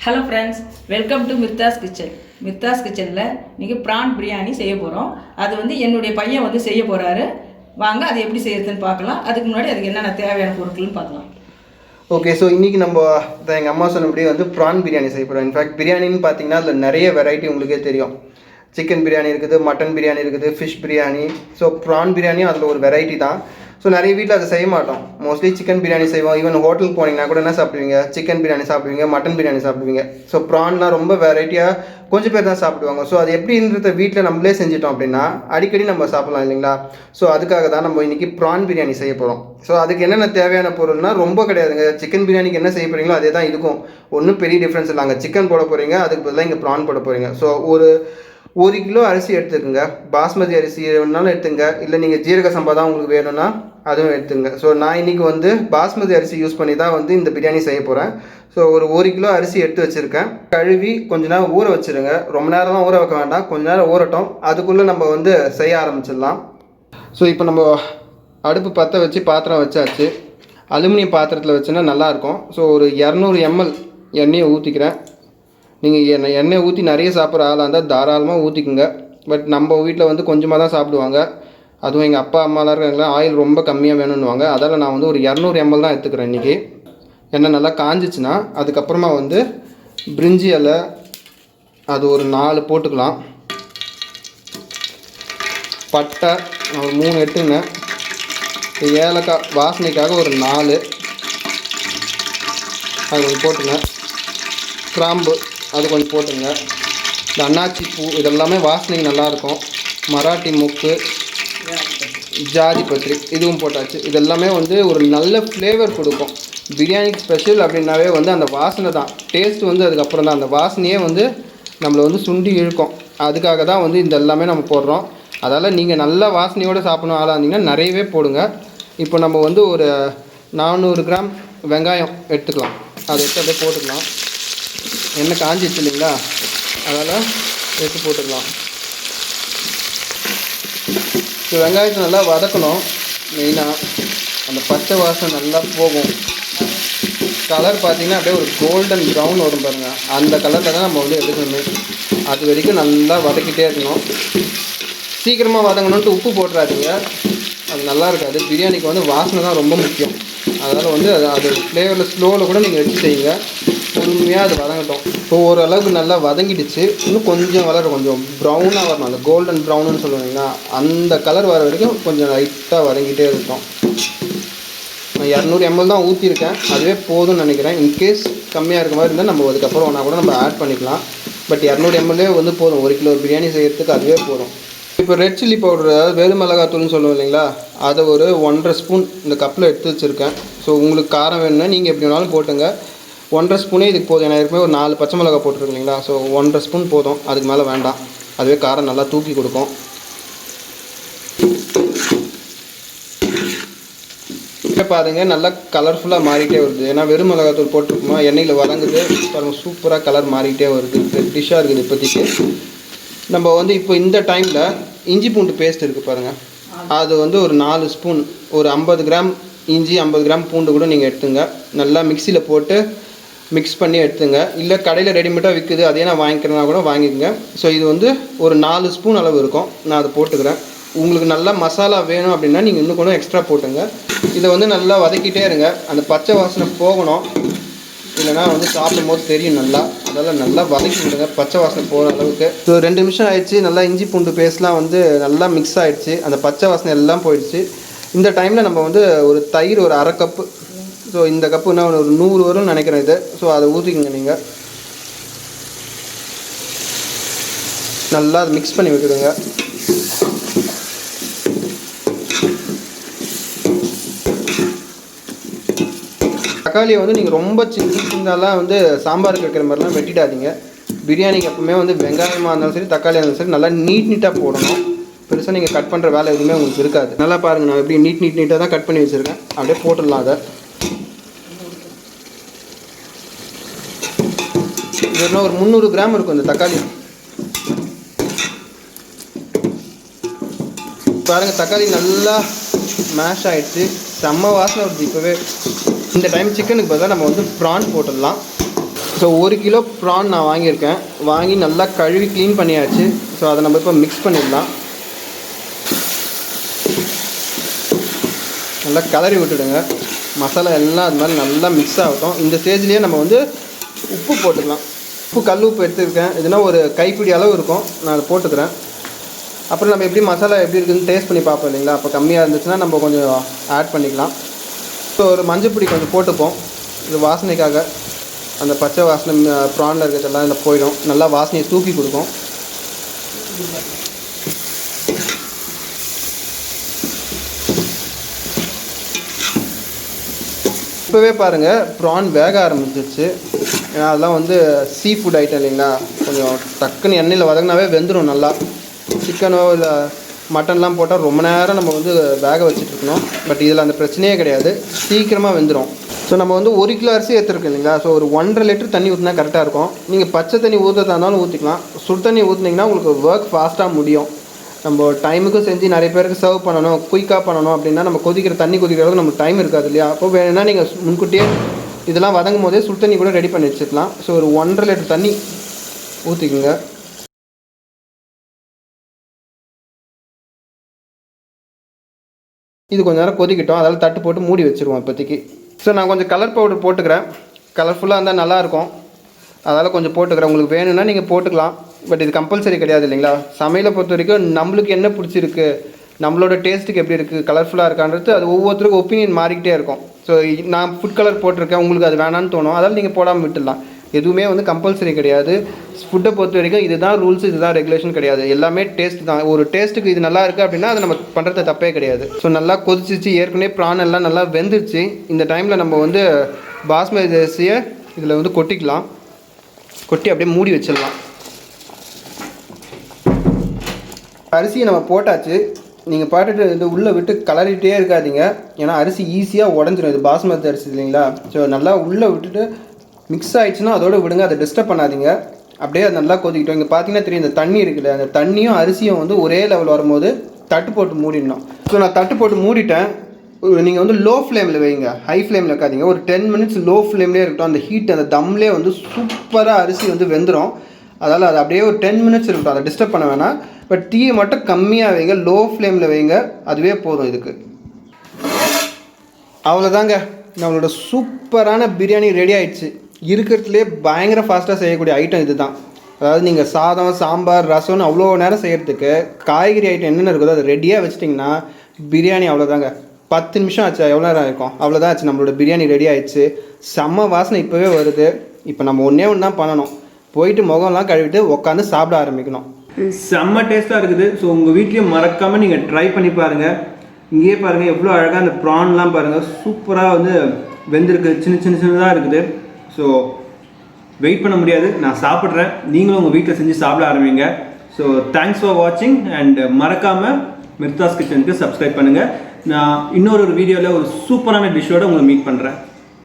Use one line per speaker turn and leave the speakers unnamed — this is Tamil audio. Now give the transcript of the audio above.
Hello friends, welcome to Mirthas kitchen. Mirthas கிச்சனில் நீங்கள் ப்ரான் பிரியாணி செய்ய போகிறோம். அது வந்து என்னுடைய பையன் வந்து செய்ய போகிறாரு. வாங்க அது எப்படி செய்யறதுன்னு பார்க்கலாம். அதுக்கு முன்னாடி அதுக்கு என்னென்ன தேவையான பொருட்கள்னு பார்க்கலாம்.
ஓகே, ஸோ இன்றைக்கி நம்ம எங்கள் அம்மா சொன்னபடி வந்து ப்ரான் பிரியாணி செய்ய போகிறோம். இன்ஃபேக்ட் பிரியாணின்னு பார்த்தீங்கன்னா அதில் நிறைய வெரைட்டி உங்களுக்கே தெரியும். சிக்கன் பிரியாணி இருக்குது, மட்டன் பிரியாணி இருக்குது, ஃபிஷ் பிரியாணி. ஸோ ப்ரான் பிரியாணியும் அதில் ஒரு வெரைட்டி தான். ஸோ நிறைய வீட்டில் அதை செய்ய மாட்டோம். மோஸ்ட்லி சிக்கன் பிரியாணி செய்வோம். ஈவன் ஹோட்டலுக்கு போனீங்கன்னா கூட என்ன சாப்பிடுவீங்க? சிக்கன் பிரியாணி சாப்பிடுவீங்க, மட்டன் பிரியாணி சாப்பிடுவீங்க. ஸோ ப்ரான்லாம் ரொம்ப வெரைட்டியாக கொஞ்சம் பேர் தான் சாப்பிடுவாங்க. ஸோ அது எப்படின்றத வீட்டில் நம்மளே செஞ்சிட்டோம் அப்படின்னா அடிக்கடி நம்ம சாப்பிடலாம் இல்லைங்களா? ஸோ அதுக்காக தான் நம்ம இன்றைக்கி ப்ரான் பிரியாணி செய்ய போகிறோம். ஸோ அதுக்கு என்னென்ன தேவையான பொருள்னா ரொம்ப கிடையாதுங்க. சிக்கன் பிரியாணிக்கு என்ன செய்ய போகிறீங்களோ அதே தான் இதுக்கும். ஒன்றும் பெரிய டிஃப்ரென்ஸ் இல்லை. அங்கே சிக்கன் போட போகிறீங்க, அதுக்கு பதிலாக இங்கே ப்ரான் போட போகிறீங்க. ஸோ ஒரு கிலோ அரிசி எடுத்துக்கோங்க. பாஸ்மதி அரிசி வேணுனாலும் எடுத்துங்க, இல்லை நீங்கள் ஜீரக சம்பா தான் உங்களுக்கு வேணும்னா அதுவும் எடுத்துங்க. ஸோ நான் இன்றைக்கி வந்து பாஸ்மதி அரிசி யூஸ் பண்ணி தான் வந்து இந்த பிரியாணி செய்ய போகிறேன். ஸோ ஒரு கிலோ அரிசி எடுத்து வச்சுருக்கேன். கழுவி கொஞ்ச நேரம் ஊற வச்சுருங்க. ரொம்ப நேரம்லாம் ஊற வைக்க வேண்டாம், கொஞ்ச நேரம் ஊறட்டும். அதுக்குள்ளே நம்ம வந்து செய்ய ஆரம்பிச்சிடலாம். ஸோ இப்போ நம்ம அடுப்பு பற்ற வச்சு பாத்திரம் வச்சாச்சு. அலுமினியம் பாத்திரத்தில் வச்சுன்னா நல்லாயிருக்கும். ஸோ ஒரு 200 ml எண்ணெயை ஊற்றிக்கிறேன். நீங்கள் எண்ணெய் ஊற்றி நிறைய சாப்பிட்ற ஆளாக இருந்தால் தாராளமாக ஊற்றிக்குங்க. பட் நம்ம வீட்டில் வந்து கொஞ்சமாக தான் சாப்பிடுவாங்க. அதுவும் எங்கள் அப்பா அம்மாலாம் இருக்காங்களா, ஆயில் ரொம்ப கம்மியாக வேணும்னுவாங்க. அதால் நான் வந்து ஒரு 200 ml தான் எடுத்துக்கிறேன் இன்றைக்கி. எண்ணெய் நல்லா காஞ்சிச்சுன்னா அதுக்கப்புறமா வந்து பிரிஞ்சி இலை அது ஒரு 4 போட்டுக்கலாம். பட்டை ஒரு 3 எடுத்துங்க. ஏலக்காய் வாசனைக்காக ஒரு 4 அது கொஞ்சம் போட்டுங்க. கிராம்பு அது கொஞ்சம் போட்டுங்க. இந்த அன்னாச்சி பூ இதெல்லாமே வாசனைக்கு நல்லாயிருக்கும். மராட்டி முக்கு, ஜாதி பத்திரி இதுவும் போட்டாச்சு. இதெல்லாமே வந்து ஒரு நல்ல ஃப்ளேவர் கொடுக்கும். பிரியாணிக்கு ஸ்பெஷல் அப்படின்னாவே வந்து அந்த வாசனை தான். டேஸ்ட் வந்து அதுக்கப்புறம் தான். அந்த வாசனையே வந்து நம்மளை வந்து சுண்டி இழுக்கும். அதுக்காக தான் வந்து இந்த எல்லாமே நம்ம போடுறோம். அதால் நீங்கள் நல்ல வாசனையோடு சாப்பிடணும் ஆளாக இருந்தீங்கன்னா நிறையவே போடுங்க. இப்போ நம்ம வந்து ஒரு 400 கிராம் வெங்காயம் எடுத்துக்கலாம். அதை எடுத்து அப்படியே போட்டுக்கலாம். எண்ணெய் காஞ்சிச்சு இல்லைங்களா, அதனால் எடுத்து போட்டுக்கலாம். ஸோ வெங்காயத்தை நல்லா வதக்கணும். மெயினாக அந்த பச்சை வாசனை நல்லா போகும். கலர் பார்த்திங்கன்னா அப்படியே ஒரு கோல்டன் ப்ரௌன் வரும் பாருங்கள். அந்த கலரில் தான் நம்ம வந்து எடுக்கணும். அது வரைக்கும் நல்லா வதக்கிட்டே இருக்கணும். சீக்கிரமாக வதங்கணுன்ட்டு உப்பு போட்டுறாதீங்க, அது நல்லா இருக்காது. பிரியாணிக்கு வந்து வாசனை தான் ரொம்ப முக்கியம். அதனால் வந்து அது ஃப்ளேவரில் ஸ்லோவில் கூட நீங்கள் எடுத்து செய்யுங்க. பொறுமையாக அது வதங்கட்டும். இப்போ ஓரளவுக்கு நல்லா வதங்கிடுச்சு. இன்னும் கொஞ்சம் கொஞ்சம் ப்ரௌனாக வரணும். அந்த கோல்டன் ப்ரௌனுன்னு சொல்லுவாங்கன்னா அந்த கலர் வர வரைக்கும் கொஞ்சம் லைட்டாக வதங்கிட்டே இருக்கும். நான் 200 ml தான் ஊற்றிருக்கேன், அதுவே போதும்னு நினைக்கிறேன். இன்கேஸ் கம்மியாக இருக்க மாதிரி இருந்தால் நம்ம அதுக்கப்புறம் ஒன்றா கூட நம்ம ஆட் பண்ணிக்கலாம். பட் 200 ml வந்து போதும். 1 கிலோ பிரியாணி செய்கிறதுக்கு அதுவே போதும். இப்போ ரெட் சில்லி பவுடர், அதாவது வெறு மிளகாத்தூள்னு சொல்லுவோம் இல்லைங்களா, அதை ஒரு 1.5 ஸ்பூன் இந்த கப்பில் எடுத்து வச்சுருக்கேன். ஸோ உங்களுக்கு காரம் வேணும்னா நீங்கள் எப்படி வேணாலும் போட்டுங்க. 1.5 ஸ்பூனே இதுக்கு போதும். ஏன்னா ஏற்கனவே ஒரு 4 பச்சை மிளகா போட்டுருக்கு இல்லைங்களா. ஸோ 1.5 ஸ்பூன் போதும், அதுக்கு மேலே வேண்டாம். அதுவே காரம் நல்லா தூக்கி கொடுக்கும். இப்போ பாருங்க நல்லா கலர்ஃபுல்லாக மாறிக்கிட்டே வருது. ஏன்னா வெறும் மிளகாத்தூள் போட்டிருக்குமா, எண்ணெயில் வதங்குது பாருங்கள். சூப்பராக கலர் மாறிக்கிட்டே வருது. ரெட்டிஷாக இருக்குது இப்போதைக்கு. நம்ம வந்து இப்போ இந்த டைமில் இஞ்சி பூண்டு பேஸ்ட் இருக்குது பாருங்கள், அது வந்து ஒரு 4 ஸ்பூன், ஒரு 50 கிராம் இஞ்சி 50 கிராம் பூண்டு கூட நீங்கள் எடுத்துங்க. நல்லா மிக்சியில் போட்டு மிக்ஸ் பண்ணி எடுத்துங்க. இல்லை கடையில் ரெடிமேடாக விற்குது, அதே நான் வாங்கிக்கிறேன்னா கூட வாங்கிக்கோங்க. ஸோ இது வந்து ஒரு 4 ஸ்பூன் அளவு இருக்கும். நான் அதை போட்டுக்கிறேன். உங்களுக்கு நல்லா மசாலா வேணும் அப்படின்னா நீங்கள் இன்னும் கூட எக்ஸ்ட்ரா போட்டுங்க. இதை வந்து நல்லா வதக்கிட்டே இருங்க. அந்த பச்சை வாசனை போகணும், இல்லைனா வந்து சாப்பிடும் போது தெரியும் நல்லா. அதெல்லாம் நல்லா வதக்கி விடுங்க பச்சை வாசனை போகிற அளவுக்கு. ஸோ 2 நிமிஷம் ஆயிடுச்சு. நல்லா இஞ்சி பூண்டு பேஸ்ட்லாம் வந்து நல்லா மிக்ஸ் ஆகிடுச்சு. அந்த பச்சை வாசனை எல்லாம் போயிடுச்சு. இந்த டைமில் நம்ம வந்து ஒரு தயிர் ஒரு 1/2 கப்பு, ஸோ இந்த கப்புன்னா ஒரு 100 வரும்னு நினைக்கிறேன் இது. ஸோ அதை ஊற்றிக்கங்க. நீங்கள் நல்லா அதை மிக்ஸ் பண்ணி விட்டுடுங்க. தக்காளியை வந்து நீங்கள் ரொம்ப சின்னதாக வந்து சாம்பாருக்கு வைக்கிற மாதிரிலாம் வெட்டிடாதீங்க. பிரியாணிக்கு எப்பவுமே வந்து வெங்காயமாக இருந்தாலும் சரி தக்காளியாக இருந்தாலும் சரி நல்லா நீட்டாக போடணும். பெருசாக நீங்கள் கட் பண்ணுற வேலை எதுவுமே உங்களுக்கு இருக்காது. நல்லா பாருங்கள், நான் எப்படி நீட்டாக தான் கட் பண்ணி வச்சுருக்கேன். அப்படியே போட்டுடலாம். அதை இன்னும் ஒரு 300 கிராம் இருக்கும் இந்த தக்காளி. பாருங்கள் தக்காளி நல்லா மேஷ் ஆகிடுச்சு. செம்ம வாசனை வருது இப்போவே. இந்த டைம் சிக்கனுக்கு பதிலாக நம்ம வந்து ப்ரான் போட்டுடலாம். ஸோ 1 கிலோ ப்ரான் நான் வாங்கியிருக்கேன். வாங்கி நல்லா கழுவி க்ளீன் பண்ணியாச்சு. ஸோ அதை நம்ம இப்போ மிக்ஸ் பண்ணிடலாம். நல்லா கலரி விட்டுடுங்க. மசாலா எல்லாம் அது மாதிரி நல்லா மிக்ஸ் ஆகட்டும். இந்த ஸ்டேஜ்லேயே நம்ம வந்து உப்பு போட்டுக்கலாம். உப்பு கல் உப்பு எடுத்துருக்கேன். இதுனா ஒரு கைப்பிடி அளவு இருக்கும். நான் அதை போட்டுக்கிறேன். அப்புறம் நம்ம எப்படி மசாலா எப்படி இருக்குதுன்னு டேஸ்ட் பண்ணி பார்ப்போம் இல்லைங்களா? அப்போ கம்மியாக இருந்துச்சுன்னா நம்ம கொஞ்சம் ஆட் பண்ணிக்கலாம். ஸோ ஒரு மஞ்சப்பொடி கொஞ்சம் போட்டுப்போம். இது வாசனைக்காக. அந்த பச்சை வாசனை ப்ரானில் இருக்கிறதெல்லாம் இதில் போயிடும். நல்லா வாசனையை தூக்கி கொடுக்கும். இப்போவே பாருங்கள் ப்ரான் வேக ஆரம்பிச்சிருச்சு. ஏன்னா அதெல்லாம் வந்து சீ ஃபுட் ஐட்டம் இல்லைங்களா? கொஞ்சம் டக்குன்னு எண்ணெயில் வதங்கினாவே வெந்துடும் நல்லா. சிக்கனோ இல்லை மட்டன்லாம் போட்டால் ரொம்ப நேரம் நம்ம வந்து வேக வச்சுட்ருக்கணும். பட் இதில் அந்த பிரச்சனையே கிடையாது, சீக்கிரமாக வெந்துடும். ஸோ நம்ம வந்து 1 கிலோ அரிசி எடுத்துருக்கோம் இல்லைங்களா? ஸோ ஒரு 1.5 லிட்டர் தண்ணி ஊற்றினா கரெக்டாக இருக்கும். நீங்கள் பச்சை தண்ணி ஊற்றுறதா இருந்தாலும் ஊற்றிக்கலாம். சுடு தண்ணி ஊற்றுனீங்கன்னா உங்களுக்கு ஒர்க் ஃபாஸ்ட்டாக முடியும். நம்ம டைமுக்கும் செஞ்சு நிறைய பேருக்கு சர்வ் பண்ணணும், குயிக்காக பண்ணணும் அப்படின்னா நம்ம தண்ணி கொதிக்கிற அளவுக்கு நமக்கு டைம் இருக்காது இல்லையா? அப்போ வேணும்னா நீங்கள் முன்கூட்டியே இதெல்லாம் வதங்கும் போதே சுடு தண்ணி கூட ரெடி பண்ணி வச்சுக்கலாம். ஸோ ஒரு 1.5 லிட்டர் தண்ணி ஊற்றிக்குங்க. இது கொஞ்சம் நேரம் கொதிக்கிட்டோம். அதால் தட்டு போட்டு மூடி வச்சுருவோம் இப்போதைக்கு. ஸோ நான் கொஞ்சம் கலர் பவுடர் போட்டுக்கிறேன். கலர்ஃபுல்லாக இருந்தால் நல்லாயிருக்கும். அதால் கொஞ்சம் போட்டுக்கிறேன். உங்களுக்கு வேணும்னா நீங்கள் போட்டுக்கலாம். பட் இது கம்பல்சரி கிடையாது இல்லைங்களா? சமையலை பொறுத்த வரைக்கும் நம்மளுக்கு என்ன பிடிச்சிருக்கு, நம்மளோட டேஸ்ட்டுக்கு எப்படி இருக்குது, கலர்ஃபுல்லாக இருக்கான்றது அது ஒவ்வொருத்தருக்கும் ஒப்பீனியன் மாறிக்கிட்டே இருக்கும். ஸோ நான் ஃபுட் கலர் போட்டிருக்கேன், உங்களுக்கு அது வேணான்னு தோணும், அதால் நீங்கள் போடாமல் விட்டுடலாம். எதுவுமே வந்து கம்பல்சரி கிடையாது. ஃபுட்டை பொறுத்த வரைக்கும் இதுதான் ரூல்ஸ், இதுதான் ரெகுலேஷன் கிடையாது. எல்லாமே டேஸ்ட் தான். ஒரு டேஸ்ட்டுக்கு இது நல்லா இருக்குது அப்படின்னா அது நம்ம பண்ணுறது தப்பே கிடையாது. ஸோ நல்லா கொதிச்சிச்சு. ஏற்கனவே ப்ரான் எல்லாம் நல்லா வெந்துருச்சு. இந்த டைமில் நம்ம வந்து பாஸ்மதி அரிசியை இதில் வந்து கொட்டிக்கலாம். கொட்டி அப்படியே மூடி வச்சிடலாம். அரிசியை நம்ம போட்டாச்சு. நீங்கள் பாட்டுட்டு இது உள்ளே விட்டு கலரிட்டே இருக்காதீங்க. ஏன்னா அரிசி ஈஸியாக உடஞ்சிடும். இது பாஸ்மதி அரிசி இல்லைங்களா? ஸோ நல்லா உள்ளே விட்டுட்டு மிக்ஸ் ஆகிடுச்சுன்னா அதோடு விடுங்க. அதை டிஸ்டர்ப் பண்ணாதீங்க. அப்படியே அது நல்லா கொதிக்கிட்டோம். இங்கே பார்த்தீங்கன்னா தெரியும், இந்த தண்ணி இருக்குல்ல, அந்த தண்ணியும் அரிசியும் வந்து ஒரே லெவல் வரும்போது தட்டு போட்டு மூடிடணும். ஸோ நான் தட்டு போட்டு மூடிட்டேன். நீங்கள் வந்து லோ ஃப்ளேமில் வைங்க, ஹை ஃப்ளேமில் வைக்காதீங்க. ஒரு 10 மினிட்ஸ் லோ ஃப்ளேம்லேயே இருக்கட்டும். அந்த ஹீட் அந்த தம்லேயே வந்து சூப்பராக அரிசி வந்து வெந்துடும். அதால் அது அப்படியே ஒரு 10 மினிட்ஸ் இருக்கட்டும். அதை டிஸ்டர்ப் பண்ண வேணாம். பட் டீயை மட்டும் கம்மியாக வைங்க, லோ ஃப்ளேமில் வைங்க. அதுவே போதும் இதுக்கு. அவ்வளோதாங்க, நம்மளோட சூப்பரான பிரியாணி ரெடி ஆயிடுச்சு. இருக்கிறதுலே பயங்கர ஃபாஸ்ட்டாக செய்யக்கூடிய ஐட்டம் இது தான். அதாவது நீங்கள் சாதம், சாம்பார், ரசம்னு அவ்வளோ நேரம் செய்கிறதுக்கு காய்கறி ஐட்டம் என்னென்ன இருக்குதோ அதை ரெடியாக வச்சிட்டிங்கன்னா பிரியாணி அவ்வளோதாங்க. 10 நிமிஷம் ஆச்சு, எவ்வளோ நேரம் இருக்கும், அவ்வளோதான் ஆச்சு. நம்மளோட பிரியாணி ரெடி ஆயிடுச்சு. செம்ம வாசனை இப்போவே வருது. இப்போ நம்ம ஒன்றே தான் பண்ணணும், போயிட்டு முகம்லாம் கழுவிட்டு உட்காந்து சாப்பிட ஆரம்பிக்கணும். செம்ம டேஸ்ட்டாக இருக்குது. ஸோ உங்கள் வீட்லேயும் மறக்காமல் நீங்கள் ட்ரை பண்ணி பாருங்கள். இங்கேயே பாருங்கள் எவ்வளோ அழகாக அந்த ப்ரான்லாம் பாருங்கள், சூப்பராக வந்து வெந்திருக்கு. சின்னதாக இருக்குது. ஸோ வெயிட் பண்ண முடியாது, நான் சாப்பிட்றேன். நீங்களும் உங்கள் வீட்டில் செஞ்சு சாப்பிட ஆரம்பிங்க. ஸோ தேங்க்ஸ் ஃபார் வாட்சிங் அண்ட் மறக்காமல் மிர்தாஸ் கிச்சனுக்கு சப்ஸ்கிரைப் பண்ணுங்கள். நான் இன்னொரு வீடியோவில் ஒரு சூப்பரான டிஷ்ஷோடு உங்களை மீட் பண்ணுறேன்.